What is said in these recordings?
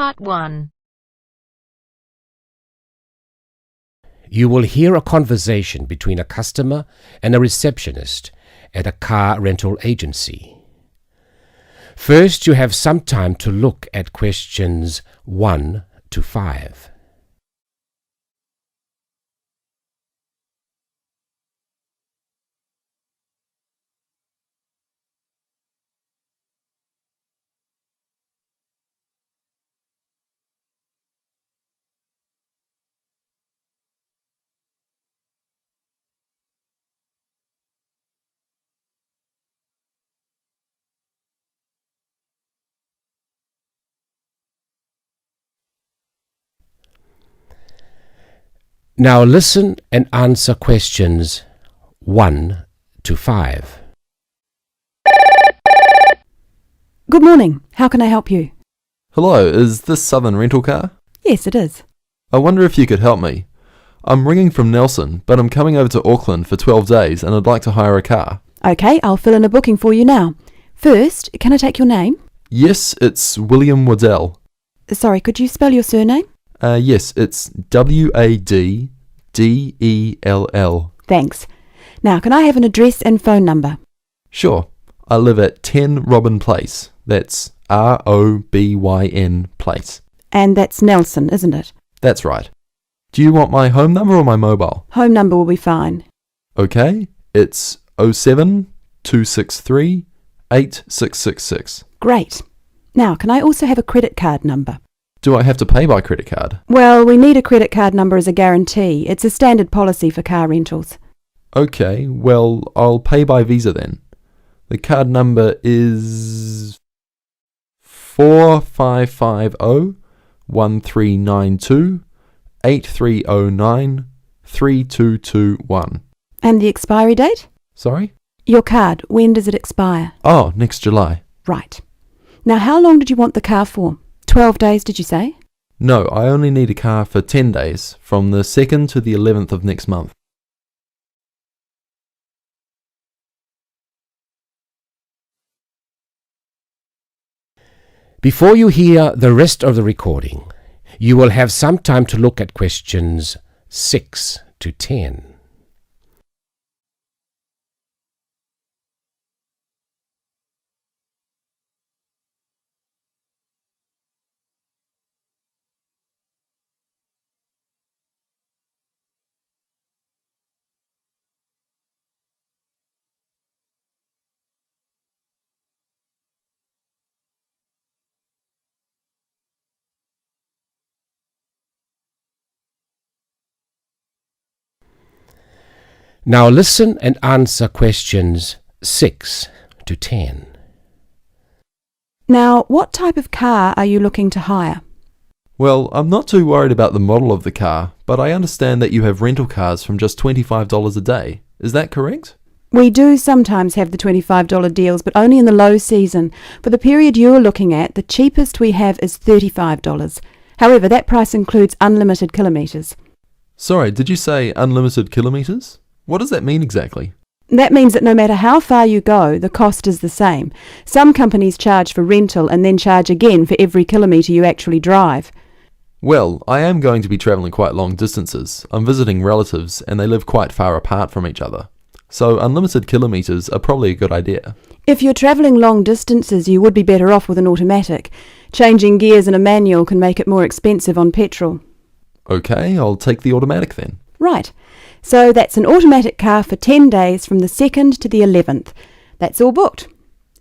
Part 1. You will hear a conversation between a customer and a receptionist at a car rental agency. First, you have some time to look at questions 1 to 5. Now listen and answer questions 1 to 5. Good morning. How can I help you? Hello, is this Southern Rental Car? Yes, it is. I wonder if you could help me. I'm ringing from Nelson, but I'm coming over to Auckland for 12 days and I'd like to hire a car. Okay, I'll fill in a booking for you now. First, can I take your name? Yes, it's William Waddell. Sorry, could you spell your surname? Yes, it's Waddell. Thanks. Now, can I have an address and phone number? Sure. I live at 10 Robin Place. That's Robyn Place. And that's Nelson, isn't it? That's right. Do you want my home number or my mobile? Home number will be fine. Okay, it's 07263 8666. Great. Now, can I also have a credit card number? Do I have to pay by credit card? Well, we need a credit card number as a guarantee. It's a standard policy for car rentals. Okay, well, I'll pay by Visa then. The card number is 4550-1392-8309-3221. And the expiry date? Sorry? Your card, when does it expire? Oh, next July. Right. Now, how long did you want the car for? 12 days, did you say? No, I only need a car for 10 days, from the 2nd to the 11th of next month. Before you hear the rest of the recording, you will have some time to look at questions 6 to 10. Now listen and answer questions 6 to 10. Now, what type of car are you looking to hire? Well, I'm not too worried about the model of the car, but I understand that you have rental cars from just $25 a day. Is that correct? We do sometimes have the $25 deals, but only in the low season. For the period you're looking at, the cheapest we have is $35. However, that price includes unlimited kilometres. Sorry, did you say unlimited kilometres? What does that mean exactly? That means that no matter how far you go, the cost is the same. Some companies charge for rental and then charge again for every kilometre you actually drive. Well, I am going to be travelling quite long distances. I'm visiting relatives and they live quite far apart from each other. So unlimited kilometres are probably a good idea. If you're travelling long distances, you would be better off with an automatic. Changing gears in a manual can make it more expensive on petrol. Okay, I'll take the automatic then. Right. So that's an automatic car for 10 days from the 2nd to the 11th. That's all booked.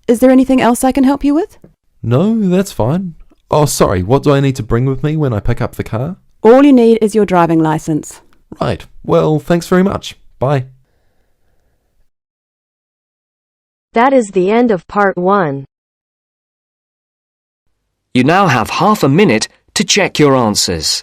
Is there anything else I can help you with? No, that's fine. Oh, sorry, what do I need to bring with me when I pick up the car? All you need is your driving licence. Right, well, thanks very much. Bye. That is the end of Part 1. You now have half a minute to check your answers.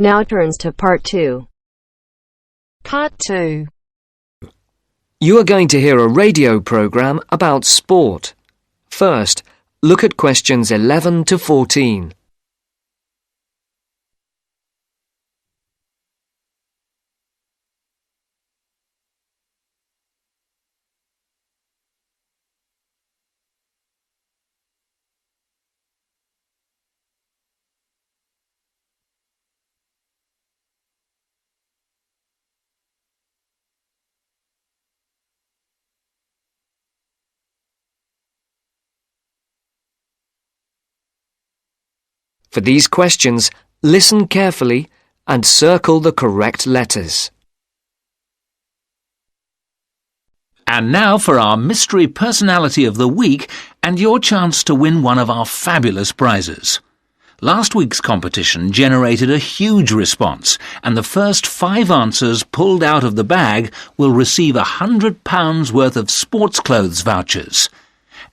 Now turns to Part 2. Part 2. You are going to hear a radio program about sport. First, look at questions 11 to 14. For these questions, listen carefully and circle the correct letters. And now for our Mystery Personality of the Week and your chance to win one of our fabulous prizes. Last week's competition generated a huge response, and the first 5 answers pulled out of the bag will receive £100 worth of sports clothes vouchers.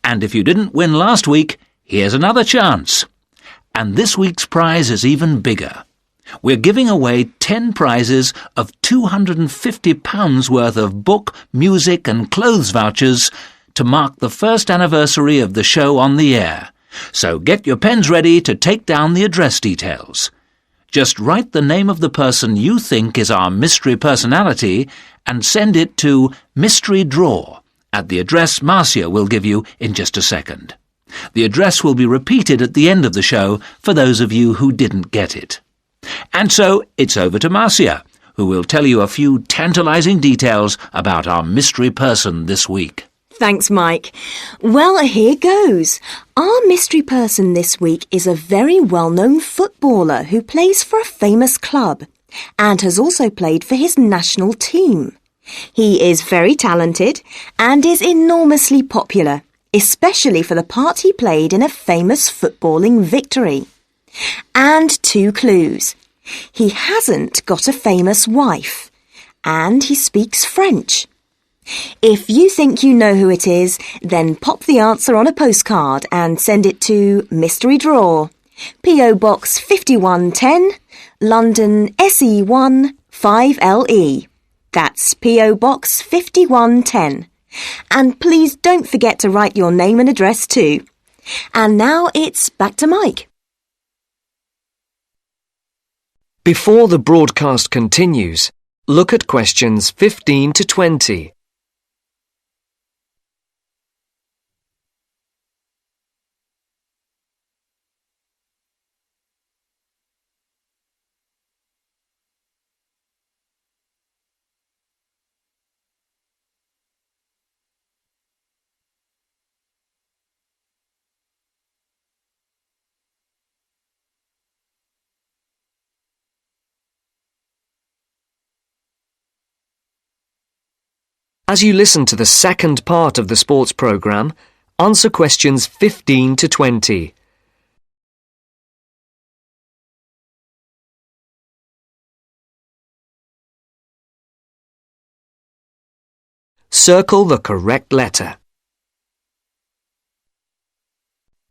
And if you didn't win last week, here's another chance. And this week's prize is even bigger. We're giving away 10 prizes of £250 worth of book, music and clothes vouchers to mark the first anniversary of the show on the air. So get your pens ready to take down the address details. Just write the name of the person you think is our mystery personality and send it to Mystery Draw at the address Marcia will give you in just a second. The address will be repeated at the end of the show for those of you who didn't get it. And so it's over to Marcia, who will tell you a few tantalizing details about our mystery person this week. Thanks, Mike. Well, here goes. Our mystery person this week is a very well-known footballer who plays for a famous club and has also played for his national team. He is very talented and is enormously popular, especially for the part he played in a famous footballing victory. And 2 clues. He hasn't got a famous wife, and he speaks French. If you think you know who it is, then pop the answer on a postcard and send it to Mystery Draw, P.O. Box 5110, London SE1 5LE. That's P.O. Box 5110. And please don't forget to write your name and address too. And now it's back to Mike. Before the broadcast continues, look at questions 15 to 20. As you listen to the second part of the sports programme, answer questions 15 to 20. Circle the correct letter.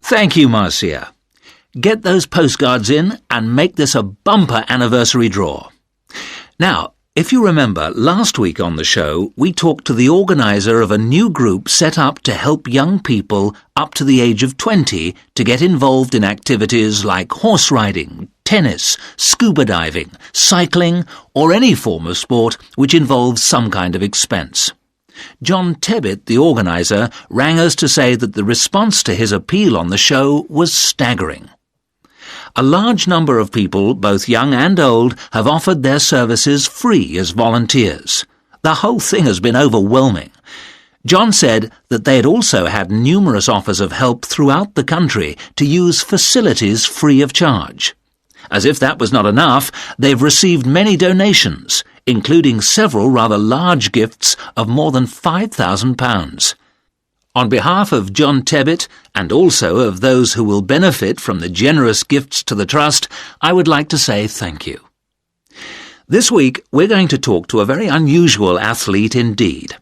Thank you, Marcia. Get those postcards in and make this a bumper anniversary draw. Now, if you remember, last week on the show, we talked to the organiser of a new group set up to help young people up to the age of 20 to get involved in activities like horse riding, tennis, scuba diving, cycling, or any form of sport which involves some kind of expense. John Tebbit, the organiser, rang us to say that the response to his appeal on the show was staggering. A large number of people, both young and old, have offered their services free as volunteers. The whole thing has been overwhelming. John said that they had also had numerous offers of help throughout the country to use facilities free of charge. As if that was not enough, they've received many donations, including several rather large gifts of more than £5,000. On behalf of John Tebbit, and also of those who will benefit from the generous gifts to the Trust, I would like to say thank you. This week, we're going to talk to a very unusual athlete indeed.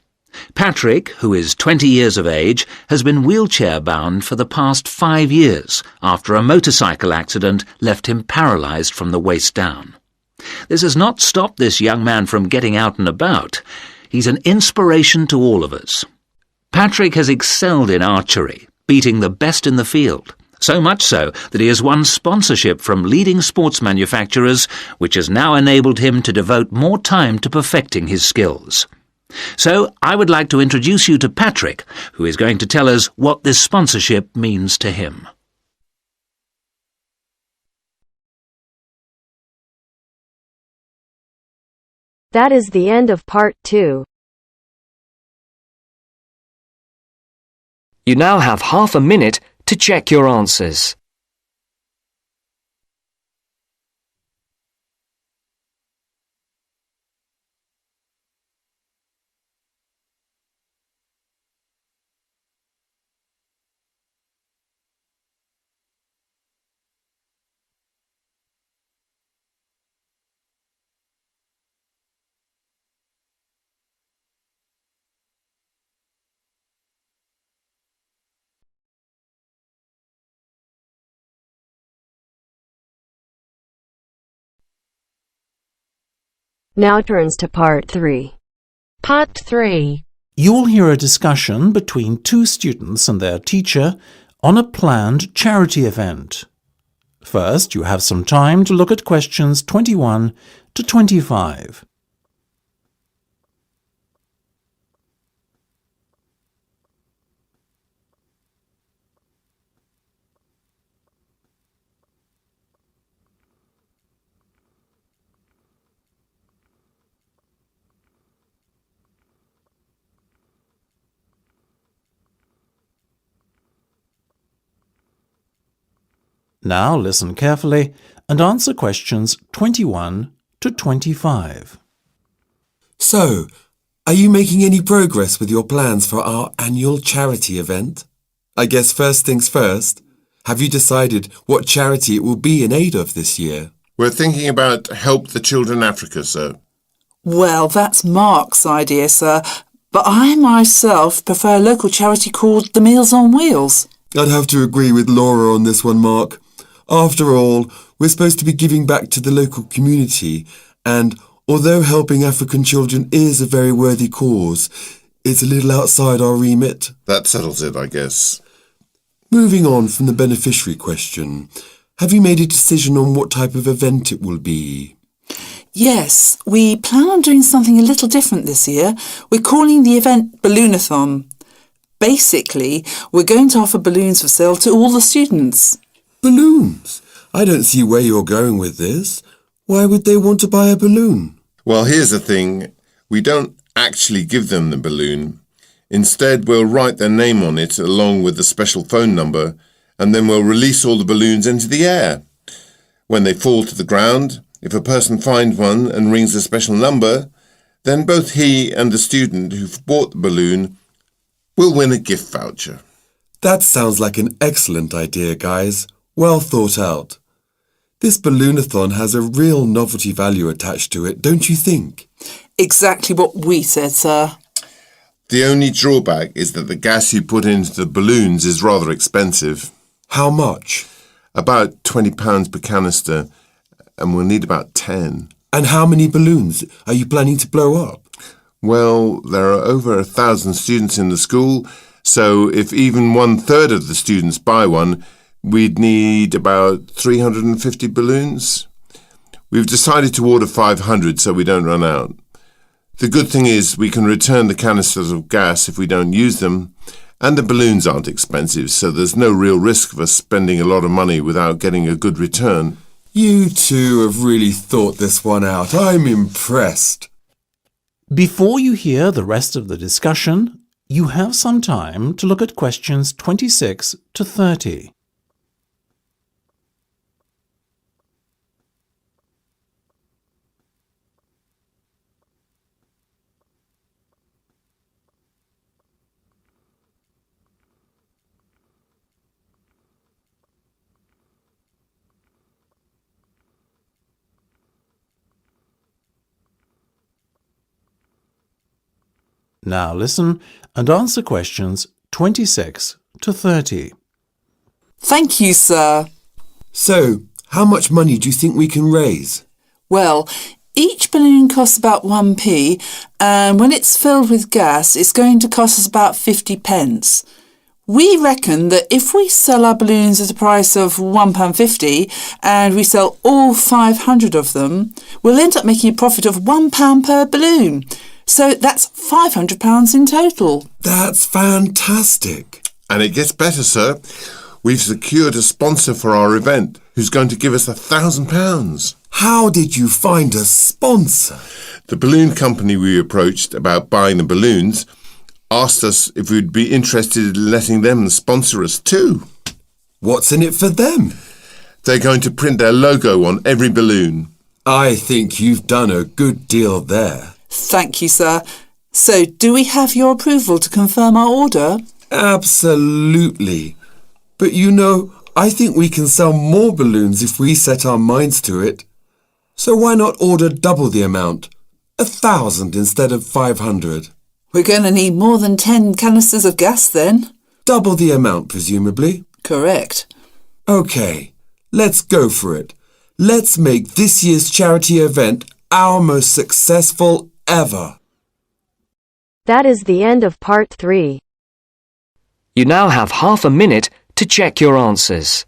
Patrick, who is 20 years of age, has been wheelchair-bound for the past 5 years after a motorcycle accident left him paralysed from the waist down. This has not stopped this young man from getting out and about. He's an inspiration to all of us. Patrick has excelled in archery, beating the best in the field. So much so that he has won sponsorship from leading sports manufacturers, which has now enabled him to devote more time to perfecting his skills. So I would like to introduce you to Patrick, who is going to tell us what this sponsorship means to him. That is the end of part 2. You now have half a minute to check your answers. Now turns to part 3. Part 3. You'll hear a discussion between two students and their teacher on a planned charity event. First, you have some time to look at questions 21 to 25. Now listen carefully and answer questions 21 to 25. So, are you making any progress with your plans for our annual charity event? I guess first things first, have you decided what charity it will be in aid of this year? We're thinking about Help the Children Africa, sir. Well, that's Mark's idea, sir, but I myself prefer a local charity called the Meals on Wheels. I'd have to agree with Laura on this one, Mark. After all, we're supposed to be giving back to the local community, and although helping African children is a very worthy cause, it's a little outside our remit. That settles it, I guess. Moving on from the beneficiary question, have you made a decision on what type of event it will be? Yes, we plan on doing something a little different this year. We're calling the event Balloonathon. Basically, we're going to offer balloons for sale to all the students. Balloons? I don't see where you're going with this. Why would they want to buy a balloon? Well, here's the thing. We don't actually give them the balloon. Instead, we'll write their name on it along with the special phone number, and then we'll release all the balloons into the air. When they fall to the ground, if a person finds one and rings a special number, then both he and the student who've bought the balloon will win a gift voucher. That sounds like an excellent idea, guys. Well thought out. This balloonathon has a real novelty value attached to it, don't you think? Exactly what we said, sir. The only drawback is that the gas you put into the balloons is rather expensive. How much? About £20 per canister, and we'll need about 10. And how many balloons are you planning to blow up? Well, there are over 1,000 students in the school, so if even 1/3 of the students buy one, we'd need about 350 balloons. We've decided to order 500 so we don't run out. The good thing is we can return the canisters of gas if we don't use them, and the balloons aren't expensive, so there's no real risk of us spending a lot of money without getting a good return. You two have really thought this one out. I'm impressed. Before you hear the rest of the discussion, you have some time to look at questions 26 to 30. Now listen and answer questions 26 to 30. Thank you, sir. So, how much money do you think we can raise? Well, each balloon costs about 1p, and when it's filled with gas, it's going to cost us about 50 pence. We reckon that if we sell our balloons at a price of £1.50 and we sell all 500 of them, we'll end up making a profit of £1 per balloon. So that's £500 in total. That's fantastic. And it gets better, sir. We've secured a sponsor for our event who's going to give us £1,000. How did you find a sponsor? The balloon company we approached about buying the balloons asked us if we'd be interested in letting them sponsor us too. What's in it for them? They're going to print their logo on every balloon. I think you've done a good deal there. Thank you, sir. So, do we have your approval to confirm our order? Absolutely. But you know, I think we can sell more balloons if we set our minds to it. So why not order double the amount? 1,000 instead of 500. We're going to need more than 10 canisters of gas then. Double the amount, presumably. Correct. OK, let's go for it. Let's make this year's charity event our most successful ever. That is the end of part 3. You now have half a minute to check your answers.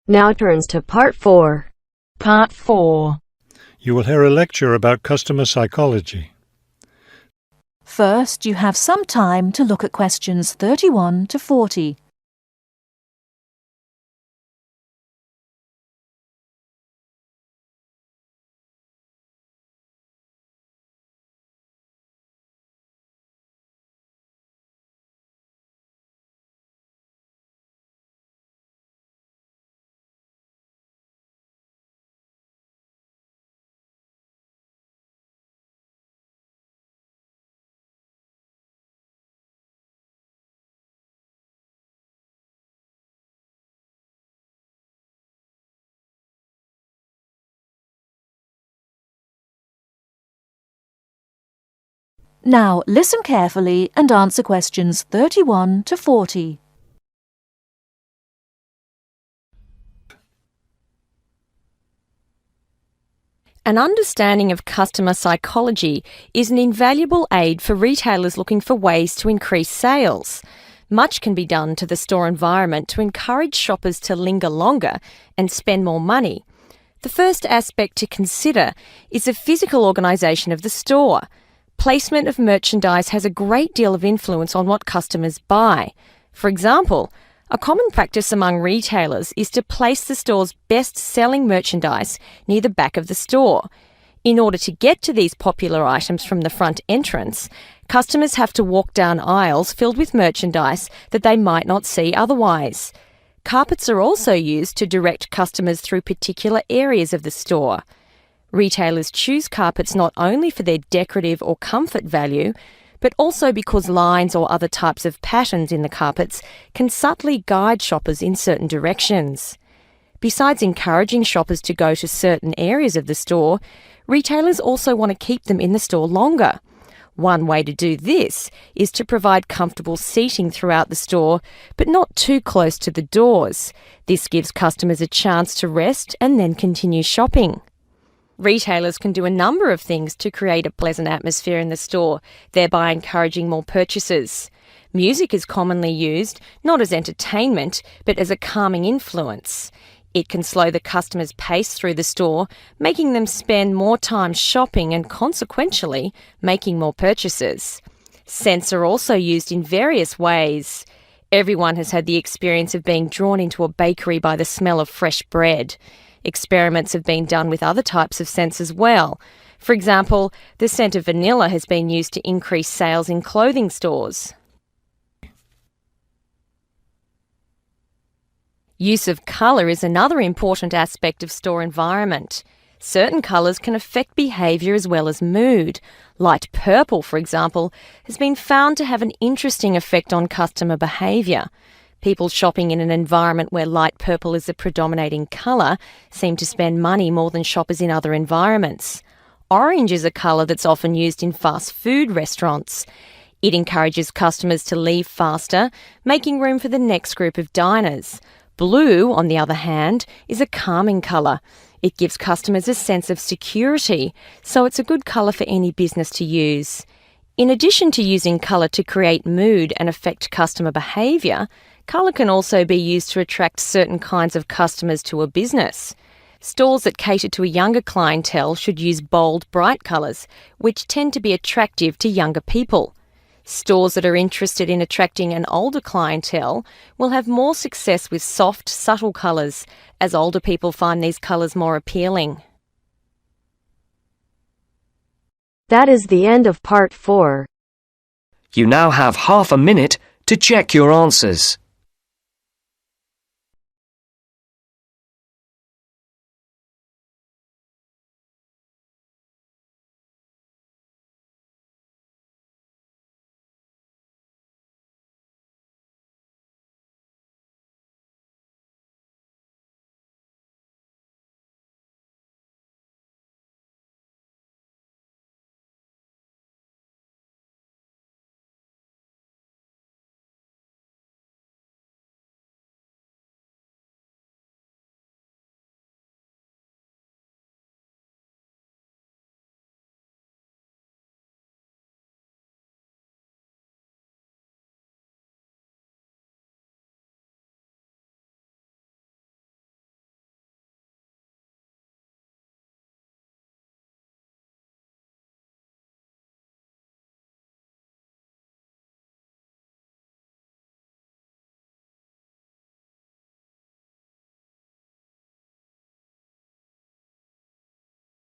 Now turns to part 4. Part 4. You will hear a lecture about customer psychology. First, you have some time to look at questions 31 to 40. Now, listen carefully and answer questions 31 to 40. An understanding of customer psychology is an invaluable aid for retailers looking for ways to increase sales. Much can be done to the store environment to encourage shoppers to linger longer and spend more money. The first aspect to consider is the physical organisation of the store. Placement of merchandise has a great deal of influence on what customers buy. For example, a common practice among retailers is to place the store's best-selling merchandise near the back of the store. In order to get to these popular items from the front entrance, customers have to walk down aisles filled with merchandise that they might not see otherwise. Carpets are also used to direct customers through particular areas of the store. Retailers choose carpets not only for their decorative or comfort value, but also because lines or other types of patterns in the carpets can subtly guide shoppers in certain directions. Besides encouraging shoppers to go to certain areas of the store, retailers also want to keep them in the store longer. One way to do this is to provide comfortable seating throughout the store, but not too close to the doors. This gives customers a chance to rest and then continue shopping. Retailers can do a number of things to create a pleasant atmosphere in the store, thereby encouraging more purchases. Music is commonly used, not as entertainment, but as a calming influence. It can slow the customer's pace through the store, making them spend more time shopping and consequentially making more purchases. Scents are also used in various ways. Everyone has had the experience of being drawn into a bakery by the smell of fresh bread. Experiments have been done with other types of scents as well. For example, the scent of vanilla has been used to increase sales in clothing stores. Use of colour is another important aspect of store environment. Certain colours can affect behaviour as well as mood. Light purple, for example, has been found to have an interesting effect on customer behaviour. People shopping in an environment where light purple is the predominating colour seem to spend money more than shoppers in other environments. Orange is a colour that's often used in fast food restaurants. It encourages customers to leave faster, making room for the next group of diners. Blue, on the other hand, is a calming colour. It gives customers a sense of security, so it's a good colour for any business to use. In addition to using colour to create mood and affect customer behaviour, colour can also be used to attract certain kinds of customers to a business. Stores that cater to a younger clientele should use bold, bright colours, which tend to be attractive to younger people. Stores that are interested in attracting an older clientele will have more success with soft, subtle colours, as older people find these colours more appealing. That is the end of part 4. You now have half a minute to check your answers.